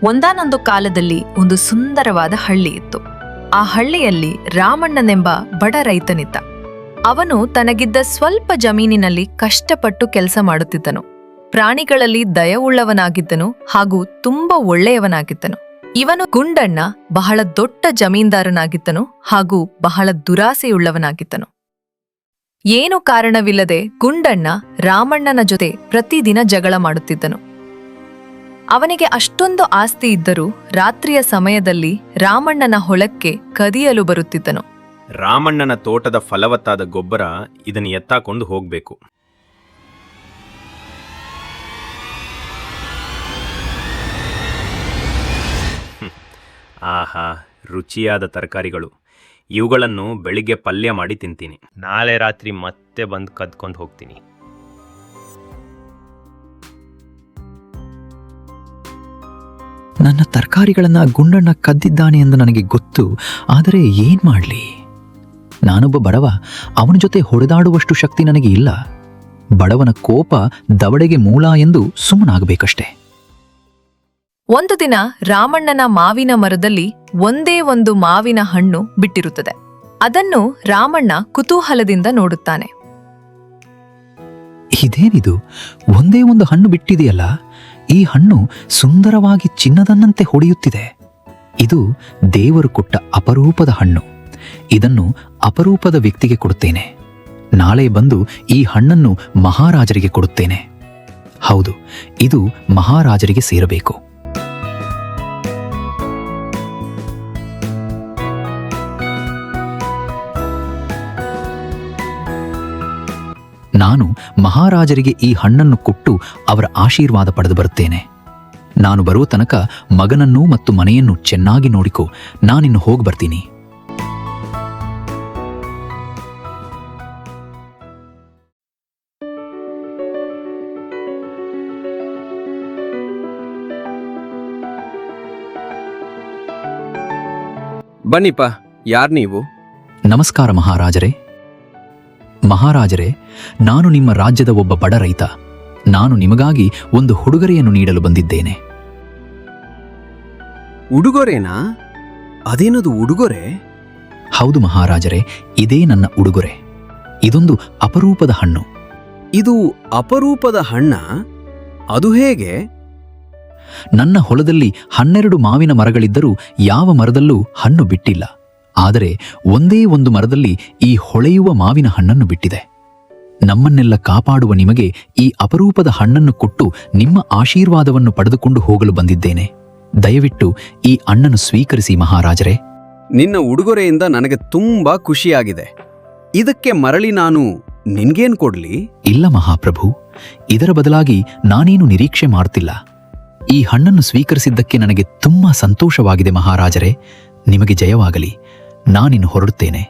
ಒಂದಾನೊಂದು ಕಾಲದಲ್ಲಿ ಒಂದು ಸುಂದರವಾದ ಹಳ್ಳಿ ಇತ್ತು. ಆ ಹಳ್ಳಿಯಲ್ಲಿ ರಾಮಣ್ಣನೆಂಬ ಬಡ ರೈತನಿದ್ದ. ಅವನು ತನಗಿದ್ದ ಸ್ವಲ್ಪ ಜಮೀನಿನಲ್ಲಿ ಕಷ್ಟಪಟ್ಟು ಕೆಲಸ ಮಾಡುತ್ತಿದ್ದನು. ಪ್ರಾಣಿಗಳಲ್ಲಿ ದಯವುಳ್ಳವನಾಗಿದ್ದನು ಹಾಗೂ ತುಂಬಾ ಒಳ್ಳೆಯವನಾಗಿದ್ದನು. ಇವನು ಗುಂಡಣ್ಣ ಬಹಳ ದೊಡ್ಡ ಜಮೀನ್ದಾರನಾಗಿದ್ದನು ಹಾಗೂ ಬಹಳ ದುರಾಸೆಯುಳ್ಳವನಾಗಿದ್ದನು. ಏನು ಕಾರಣವಿಲ್ಲದೆ ಗುಂಡಣ್ಣ ರಾಮಣ್ಣನ ಜೊತೆ ಪ್ರತಿದಿನ ಜಗಳ ಮಾಡುತ್ತಿದ್ದನು. ಅವನಿಗೆ ಅಷ್ಟೊಂದು ಆಸ್ತಿ ಇದ್ದರೂ ರಾತ್ರಿಯ ಸಮಯದಲ್ಲಿ ರಾಮಣ್ಣನ ಹೊಲಕ್ಕೆ ಕದಿಯಲು ಬರುತ್ತಿದ್ದನು. ರಾಮಣ್ಣನ ತೋಟದ ಫಲವತ್ತಾದ ಗೊಬ್ಬರ ಇದನ್ನು ಎತ್ತಾಕೊಂಡು ಹೋಗ್ಬೇಕು. ಆಹಾ, ರುಚಿಯಾದ ತರಕಾರಿಗಳು. ಇವುಗಳನ್ನು ಬೆಳಿಗ್ಗೆ ಪಲ್ಯ ಮಾಡಿ ತಿಂತೀನಿ. ನಾಳೆ ರಾತ್ರಿ ಮತ್ತೆ ಬಂದು ಕದ್ಕೊಂಡು ಹೋಗ್ತೀನಿ. ನನ್ನ ತರಕಾರಿಗಳನ್ನ ಗುಂಡಣ್ಣ ಕದ್ದಿದ್ದಾನೆ ಎಂದು ನನಗೆ ಗೊತ್ತು. ಆದರೆ ಏನ್ ಮಾಡ್ಲಿ? ನಾನೊಬ್ಬ ಬಡವ. ಅವನ ಜೊತೆ ಹೊಡೆದಾಡುವಷ್ಟು ಶಕ್ತಿ ನನಗೆ ಇಲ್ಲ. ಬಡವನ ಕೋಪ ದವಡೆಗೆ ಮೂಲ ಎಂದು ಸುಮ್ಮನಾಗಬೇಕಷ್ಟೆ. ಒಂದು ದಿನ ರಾಮಣ್ಣನ ಮಾವಿನ ಮರದಲ್ಲಿ ಒಂದೇ ಒಂದು ಮಾವಿನ ಹಣ್ಣು ಬಿಟ್ಟಿರುತ್ತದೆ. ಅದನ್ನು ರಾಮಣ್ಣ ಕುತೂಹಲದಿಂದ ನೋಡುತ್ತಾನೆ. ಇದೇನಿದು? ಒಂದೇ ಒಂದು ಹಣ್ಣು ಬಿಟ್ಟಿದೆಯಲ್ಲ. ಈ ಹಣ್ಣು ಸುಂದರವಾಗಿ ಚಿನ್ನದನ್ನಂತೆ ಹೊಡೆಯುತ್ತಿದೆ. ಇದು ದೇವರು ಕೊಟ್ಟ ಅಪರೂಪದ ಹಣ್ಣು. ಇದನ್ನು ಅಪರೂಪದ ವ್ಯಕ್ತಿಗೆ ಕೊಡುತ್ತೇನೆ. ನಾಳೆ ಬಂದು ಈ ಹಣ್ಣನ್ನು ಮಹಾರಾಜರಿಗೆ ಕೊಡುತ್ತೇನೆ. ಹೌದು, ಇದು ಮಹಾರಾಜರಿಗೆ ಸೇರಬೇಕು. ನಾನು ಮಹಾರಾಜರಿಗೆ ಈ ಹಣ್ಣನ್ನು ಕೊಟ್ಟು ಅವರ ಆಶೀರ್ವಾದ ಪಡೆದು ಬರುತ್ತೇನೆ. ನಾನು ಬರುವ ತನಕ ಮಗನನ್ನು ಮತ್ತು ಮನೆಯನ್ನು ಚೆನ್ನಾಗಿ ನೋಡಿಕೋ. ನಾನಿನ್ನು ಹೋಗಿ ಬರ್ತೀನಿ. ಬನ್ನಿಪ್ಪ, ಯಾರ್ ನೀವು? ನಮಸ್ಕಾರ ಮಹಾರಾಜರೇ. ಮಹಾರಾಜರೇ, ನಾನು ನಿಮ್ಮ ರಾಜ್ಯದ ಒಬ್ಬ ಬಡ ರೈತ. ನಾನು ನಿಮಗಾಗಿ ಒಂದು ಉಡುಗೊರೆಯನ್ನು ನೀಡಲು ಬಂದಿದ್ದೇನೆ. ಉಡುಗೊರೆನಾ? ಅದೇನದು ಉಡುಗೊರೆ? ಹೌದು ಮಹಾರಾಜರೇ, ಇದೇ ನನ್ನ ಉಡುಗೊರೆ. ಇದೊಂದು ಅಪರೂಪದ ಹಣ್ಣು. ಇದು ಅಪರೂಪದ ಹಣ್ಣ? ಅದು ಹೇಗೆ? ನನ್ನ ಹೊಲದಲ್ಲಿ 12 ಮಾವಿನ ಮರಗಳಿದ್ದರೂ ಯಾವ ಮರದಲ್ಲೂ ಹಣ್ಣು ಬಿಟ್ಟಿಲ್ಲ. ಆದರೆ ಒಂದೇ ಒಂದು ಮರದಲ್ಲಿ ಈ ಹೊಳೆಯುವ ಮಾವಿನ ಹಣ್ಣನ್ನು ಬಿಟ್ಟಿದೆ. ನಮ್ಮನ್ನೆಲ್ಲ ಕಾಪಾಡುವ ನಿಮಗೆ ಈ ಅಪರೂಪದ ಹಣ್ಣನ್ನು ಕೊಟ್ಟು ನಿಮ್ಮ ಆಶೀರ್ವಾದವನ್ನು ಪಡೆದುಕೊಂಡು ಹೋಗಲು ಬಂದಿದ್ದೇನೆ. ದಯವಿಟ್ಟು ಈ ಹಣ್ಣನ್ನು ಸ್ವೀಕರಿಸಿ ಮಹಾರಾಜರೇ. ನಿನ್ನ ಉಡುಗೊರೆಯಿಂದ ನನಗೆ ತುಂಬಾ ಖುಷಿಯಾಗಿದೆ. ಇದಕ್ಕೆ ಮರಳಿ ನಾನು ನಿನ್ಗೇನ್ ಕೊಡ್ಲಿ? ಇಲ್ಲ ಮಹಾಪ್ರಭು, ಇದರ ಬದಲಾಗಿ ನಾನೇನು ನಿರೀಕ್ಷೆ ಮಾಡ್ತಿಲ್ಲ. ಈ ಹಣ್ಣನ್ನು ಸ್ವೀಕರಿಸಿದ್ದಕ್ಕೆ ನನಗೆ ತುಂಬಾ ಸಂತೋಷವಾಗಿದೆ ಮಹಾರಾಜರೇ. ನಿಮಗೆ ಜಯವಾಗಲಿ. ನಾನಿನ್ನು ಹೊರಡುತ್ತೇನೆ.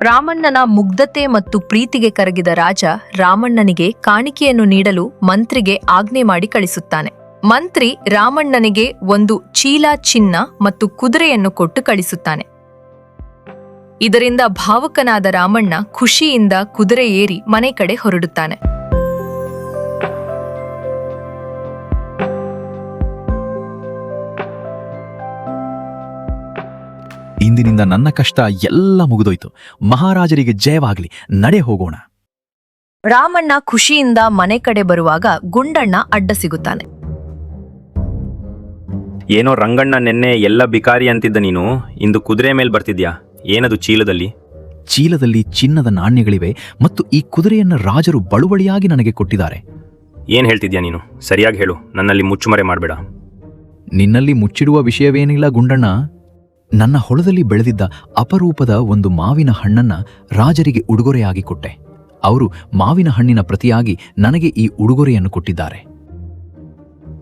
ರಾಮಣ್ಣನ ಮುಗ್ಧತೆ ಮತ್ತು ಪ್ರೀತಿಗೆ ಕರಗಿದ ರಾಜ ರಾಮಣ್ಣನಿಗೆ ಕಾಣಿಕೆಯನ್ನು ನೀಡಲು ಮಂತ್ರಿಗೆ ಆಜ್ಞೆ ಮಾಡಿ ಕಳಿಸುತ್ತಾನೆ. ಮಂತ್ರಿ ರಾಮಣ್ಣನಿಗೆ ಒಂದು ಚೀಲ ಚಿನ್ನ ಮತ್ತು ಕುದುರೆಯನ್ನು ಕೊಟ್ಟು ಕಳಿಸುತ್ತಾನೆ. ಇದರಿಂದ ಭಾವುಕನಾದ ರಾಮಣ್ಣ ಖುಷಿಯಿಂದ ಕುದುರೆ ಏರಿ ಮನೆ ಕಡೆ ಹೊರಡುತ್ತಾನೆ. ಇಂದಿನಿಂದ ನನ್ನ ಕಷ್ಟ ಎಲ್ಲ ಮುಗಿದೋಯ್ತು. ಮಹಾರಾಜರಿಗೆ ಜಯವಾಗಲಿ. ನಡೆ ಹೋಗೋಣ. ರಾಮಣ್ಣ ಖುಷಿಯಿಂದ ಮನೆ ಕಡೆ ಬರುವಾಗ ಗುಂಡಣ್ಣ ಅಡ್ಡ ಸಿಗುತ್ತಾನೆ. ಏನೋ ರಂಗಣ್ಣ ನೆನ್ನೆ ಎಲ್ಲ ಬಿಕಾರಿ ಅಂತಿದ್ದ ನೀನು, ಇಂದು ಕುದುರೆ ಮೇಲೆ ಬರ್ತಿದ್ಯಾ? ಏನದು ಚೀಲದಲ್ಲಿ? ಚೀಲದಲ್ಲಿ ಚಿನ್ನದ ನಾಣ್ಯಗಳಿವೆ ಮತ್ತು ಈ ಕುದುರೆಯನ್ನು ರಾಜರು ಬಳುವಳಿಯಾಗಿ ನನಗೆ ಕೊಟ್ಟಿದ್ದಾರೆ. ಏನ್ ಹೇಳ್ತಿದ್ಯಾ ನೀನು? ಸರಿಯಾಗಿ ಹೇಳು, ನನ್ನಲ್ಲಿ ಮುಚ್ಚುಮರೆ ಮಾಡಬೇಡ. ನಿನ್ನಲ್ಲಿ ಮುಚ್ಚಿಡುವ ವಿಷಯವೇನಿಲ್ಲ ಗುಂಡಣ್ಣ. ನನ್ನ ಹೊಲದಲ್ಲಿ ಬೆಳೆದಿದ್ದ ಅಪರೂಪದ ಒಂದು ಮಾವಿನ ಹಣ್ಣನ್ನ ರಾಜರಿಗೆ ಉಡುಗೊರೆಯಾಗಿ ಕೊಟ್ಟೆ. ಅವರು ಮಾವಿನ ಹಣ್ಣಿನ ಪ್ರತಿಯಾಗಿ ನನಗೆ ಈ ಉಡುಗೊರೆಯನ್ನು ಕೊಟ್ಟಿದ್ದಾರೆ.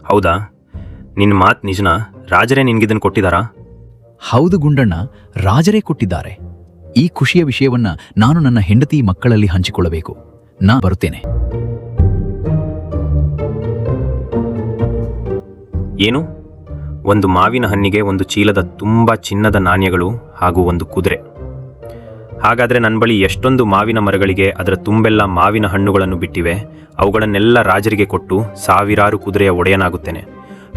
ಹೌದಾ? ನಿನ್ನ ಮಾತು ನಿಜನಾ? ರಾಜರೇ ನಿನ್ಗಿದನ್ನು ಕೊಟ್ಟಿದ್ದಾರಾ? ಹೌದು ಗುಂಡಣ್ಣ, ರಾಜರೇ ಕೊಟ್ಟಿದ್ದಾರೆ. ಈ ಖುಷಿಯ ವಿಷಯವನ್ನ ನಾನು ನನ್ನ ಹೆಂಡತಿ ಮಕ್ಕಳಲ್ಲಿ ಹಂಚಿಕೊಳ್ಳಬೇಕು. ನಾ ಬರುತ್ತೇನೆ. ಏನು? ಒಂದು ಮಾವಿನ ಹಣ್ಣಿಗೆ ಒಂದು ಚೀಲದ ತುಂಬ ಚಿನ್ನದ ನಾಣ್ಯಗಳು ಹಾಗೂ ಒಂದು ಕುದುರೆ. ಹಾಗಾದರೆ ನನ್ನ ಬಳಿ ಎಷ್ಟೊಂದು ಮಾವಿನ ಮರಗಳಿಗೆ ಅದರ ತುಂಬೆಲ್ಲ ಮಾವಿನ ಹಣ್ಣುಗಳನ್ನು ಬಿಟ್ಟಿವೆ. ಅವುಗಳನ್ನೆಲ್ಲ ರಾಜರಿಗೆ ಕೊಟ್ಟು ಸಾವಿರಾರು ಕುದುರೆಯ ಒಡೆಯನಾಗುತ್ತೇನೆ.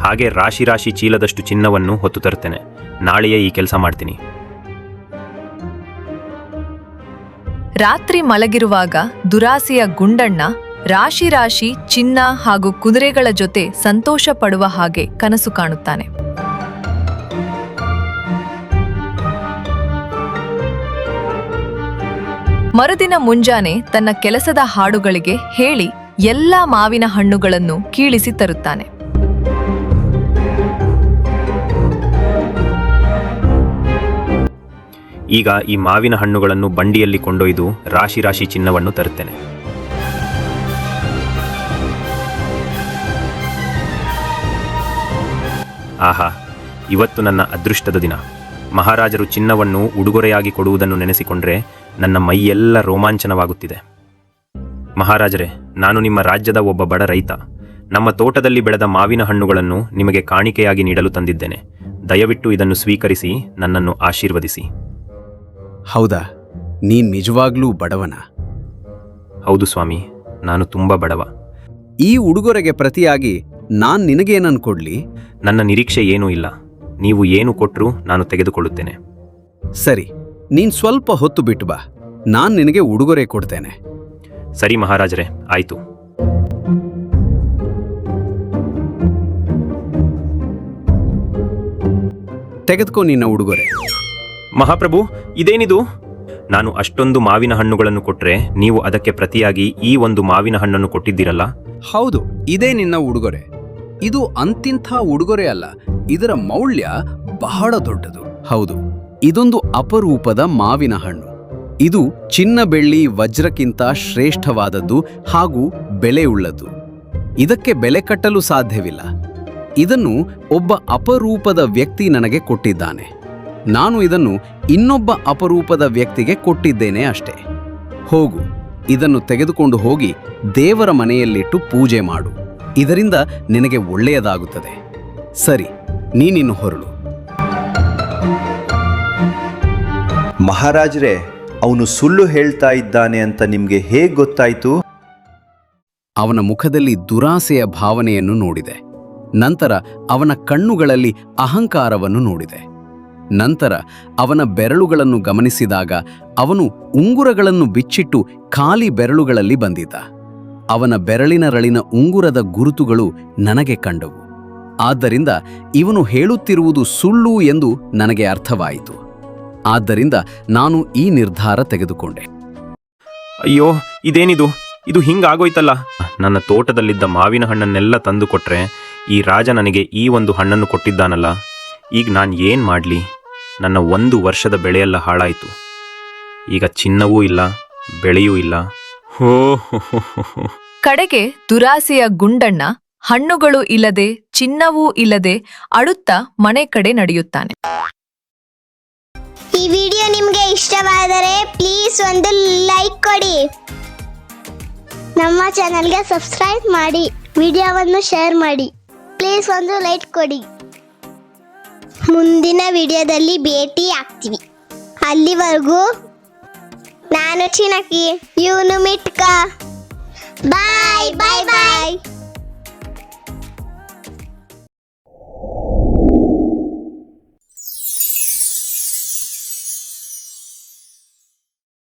ಹಾಗೆ ರಾಶಿ ರಾಶಿ ಚೀಲದಷ್ಟು ಚಿನ್ನವನ್ನು ಹೊತ್ತು ತರುತ್ತೇನೆ. ನಾಳೆಯೇ ಈ ಕೆಲಸ ಮಾಡ್ತೀನಿ. ರಾತ್ರಿ ಮಲಗಿರುವಾಗ ದುರಾಸೆಯ ಗುಂಡಣ್ಣ ರಾಶಿ ರಾಶಿ ಚಿನ್ನ ಹಾಗೂ ಕುದುರೆಗಳ ಜೊತೆ ಸಂತೋಷ ಪಡುವ ಹಾಗೆ ಕನಸು ಕಾಣುತ್ತಾನೆ. ಮರುದಿನ ಮುಂಜಾನೆ ತನ್ನ ಕೆಲಸದ ಹಾಡುಗಳಿಗೆ ಹೇಳಿ ಎಲ್ಲಾ ಮಾವಿನ ಹಣ್ಣುಗಳನ್ನು ಕೀಳಿಸಿ ತರುತ್ತಾನೆ. ಈಗ ಈ ಮಾವಿನ ಹಣ್ಣುಗಳನ್ನು ಬಂಡಿಯಲ್ಲಿ ಕೊಂಡೊಯ್ದು ರಾಶಿ ರಾಶಿ ಚಿನ್ನವನ್ನು ತರುತ್ತೇನೆ. ಆಹಾ, ಇವತ್ತು ನನ್ನ ಅದೃಷ್ಟದ ದಿನ. ಮಹಾರಾಜರು ಚಿನ್ನವನ್ನು ಉಡುಗೊರೆಯಾಗಿ ಕೊಡುವುದನ್ನು ನೆನೆಸಿಕೊಂಡ್ರೆ ನನ್ನ ಮೈಯೆಲ್ಲ ರೋಮಾಂಚನವಾಗುತ್ತಿದೆ. ಮಹಾರಾಜರೇ, ನಾನು ನಿಮ್ಮ ರಾಜ್ಯದ ಒಬ್ಬ ಬಡ ರೈತ. ನಮ್ಮ ತೋಟದಲ್ಲಿ ಬೆಳೆದ ಮಾವಿನ ಹಣ್ಣುಗಳನ್ನು ನಿಮಗೆ ಕಾಣಿಕೆಯಾಗಿ ನೀಡಲು ತಂದಿದ್ದೇನೆ. ದಯವಿಟ್ಟು ಇದನ್ನು ಸ್ವೀಕರಿಸಿ ನನ್ನನ್ನು ಆಶೀರ್ವದಿಸಿ. ಹೌದಾ, ನೀನ್ ನಿಜವಾಗ್ಲೂ ಬಡವನ? ಹೌದು ಸ್ವಾಮಿ, ನಾನು ತುಂಬ ಬಡವ. ಈ ಉಡುಗೊರೆಗೆ ಪ್ರತಿಯಾಗಿ ನಾನ್ ನಿನಗೇನನ್ ಕೊಡ್ಲಿ? ನನ್ನ ನಿರೀಕ್ಷೆ ಏನೂ ಇಲ್ಲ. ನೀವು ಏನು ಕೊಟ್ರೂ ನಾನು ತೆಗೆದುಕೊಳ್ಳುತ್ತೇನೆ. ಸರಿ, ನೀನ್ ಸ್ವಲ್ಪ ಹೊತ್ತು ಬಿಟ್ಟು ಬಾ, ನಾನ್ ನಿನಗೆ ಉಡುಗೊರೆ ಕೊಡ್ತೇನೆ. ಸರಿ ಮಹಾರಾಜರೇ, ಆಯ್ತು. ತೆಗೆದುಕೋ ನಿನ್ನ ಉಡುಗೊರೆ. ಮಹಾಪ್ರಭು, ಇದೇನಿದು? ನಾನು ಅಷ್ಟೊಂದು ಮಾವಿನ ಹಣ್ಣುಗಳನ್ನು ಕೊಟ್ರೆ ನೀವು ಅದಕ್ಕೆ ಪ್ರತಿಯಾಗಿ ಈ ಒಂದು ಮಾವಿನ ಹಣ್ಣನ್ನು ಕೊಟ್ಟಿದ್ದೀರಲ್ಲ? ಹೌದು, ಇದೇ ನಿನ್ನ ಉಡುಗೊರೆ. ಇದು ಅಂತಿಂಥ ಉಡುಗೊರೆ ಅಲ್ಲ, ಇದರ ಮೌಲ್ಯ ಬಹಳ ದೊಡ್ಡದು. ಹೌದು, ಇದೊಂದು ಅಪರೂಪದ ಮಾವಿನ ಹಣ್ಣು. ಇದು ಚಿನ್ನ ಬೆಳ್ಳಿ ವಜ್ರಕ್ಕಿಂತ ಶ್ರೇಷ್ಠವಾದದ್ದು ಹಾಗೂ ಬೆಲೆಯುಳ್ಳದ್ದು. ಇದಕ್ಕೆ ಬೆಲೆ ಕಟ್ಟಲು ಸಾಧ್ಯವಿಲ್ಲ. ಇದನ್ನು ಒಬ್ಬ ಅಪರೂಪದ ವ್ಯಕ್ತಿ ನನಗೆ ಕೊಟ್ಟಿದ್ದಾನೆ. ನಾನು ಇದನ್ನು ಇನ್ನೊಬ್ಬ ಅಪರೂಪದ ವ್ಯಕ್ತಿಗೆ ಕೊಟ್ಟಿದ್ದೇನೆ ಅಷ್ಟೇ. ಹೋಗು, ಇದನ್ನು ತೆಗೆದುಕೊಂಡು ಹೋಗಿ ದೇವರ ಮನೆಯಲ್ಲಿಟ್ಟು ಪೂಜೆ ಮಾಡು. ಇದರಿಂದ ನಿನಗೆ ಒಳ್ಳೆಯದಾಗುತ್ತದೆ. ಸರಿ, ನೀನಿನ್ನು ಹೊರಳು. ಮಹಾರಾಜರೇ, ಅವನು ಸುಳ್ಳು ಹೇಳ್ತಾ ಇದ್ದಾನೆ ಅಂತ ನಿಮ್ಗೆ ಹೇಗೆ ಗೊತ್ತಾಯ್ತು? ಅವನ ಮುಖದಲ್ಲಿ ದುರಾಸೆಯ ಭಾವನೆಯನ್ನು ನೋಡಿದೆ. ನಂತರ ಅವನ ಕಣ್ಣುಗಳಲ್ಲಿ ಅಹಂಕಾರವನ್ನು ನೋಡಿದೆ. ನಂತರ ಅವನ ಬೆರಳುಗಳನ್ನು ಗಮನಿಸಿದಾಗ ಅವನು ಉಂಗುರಗಳನ್ನು ಬಿಚ್ಚಿಟ್ಟು ಖಾಲಿ ಬೆರಳುಗಳಲ್ಲಿ ಬಂದಿದ್ದ. ಅವನ ಬೆರಳಿನರಳಿನ ಉಂಗುರದ ಗುರುತುಗಳು ನನಗೆ ಕಂಡವು. ಆದ್ದರಿಂದ ಇವನು ಹೇಳುತ್ತಿರುವುದು ಸುಳ್ಳು ಎಂದು ನನಗೆ ಅರ್ಥವಾಯಿತು. ಆದ್ದರಿಂದ ನಾನು ಈ ನಿರ್ಧಾರ ತೆಗೆದುಕೊಂಡೆ. ಅಯ್ಯೋ, ಇದೇನಿದು? ಇದು ಹಿಂಗಾಗೋಯ್ತಲ್ಲ. ನನ್ನ ತೋಟದಲ್ಲಿದ್ದ ಮಾವಿನ ಹಣ್ಣನ್ನೆಲ್ಲ ತಂದು ಕೊಟ್ರೆ ಈ ರಾಜ ನನಗೆ ಈ ಒಂದು ಹಣ್ಣನ್ನು ಕೊಟ್ಟಿದ್ದಾನಲ್ಲ. ಈಗ ನಾನು ಏನು ಮಾಡಲಿ? ನನ್ನ 1 ವರ್ಷದ ಬೆಳೆಯೆಲ್ಲ ಹಾಳಾಯಿತು. ಈಗ ಚಿನ್ನವೂ ಇಲ್ಲ, ಬೆಳೆಯೂ ಇಲ್ಲ. ಹೋ. ಕಡೆಗೆ ದುರಾಸೆಯ ಗುಂಡಣ್ಣ ಹಣ್ಣುಗಳು ಇಲ್ಲದೆ ಚಿನ್ನವೂ ಇಲ್ಲದೆ ಅಳುತ್ತಾ ಮನೆ ಕಡೆ ನಡೆಯುತ್ತಾನೆ. ಈ ವಿಡಿಯೋ ನಿಮಗೆ ಇಷ್ಟವಾದರೆ ಪ್ಲೀಸ್ ಒಂದು ಲೈಕ್ ಕೊಡಿ. ನಮ್ಮ ಚಾನೆಲ್ಗೆ ಸಬ್ಸ್ಕ್ರೈಬ್ ಮಾಡಿ, ವಿಡಿಯೋವನ್ನು ಶೇರ್ ಮಾಡಿ. ಪ್ಲೀಸ್ ಒಂದು ಲೈಕ್ ಕೊಡಿ. ಮುಂದಿನ ವಿಡಿಯೋದಲ್ಲಿ ಭೇಟಿ ಆಗ್ತೀವಿ. ಅಲ್ಲಿವರೆಗೂ ನಾನು ಚಿನಕಿ, ಇವನು ಮಿಟ್ಕ. ಬಾಯ್ ಬಾಯ್ ಬಾಯ್.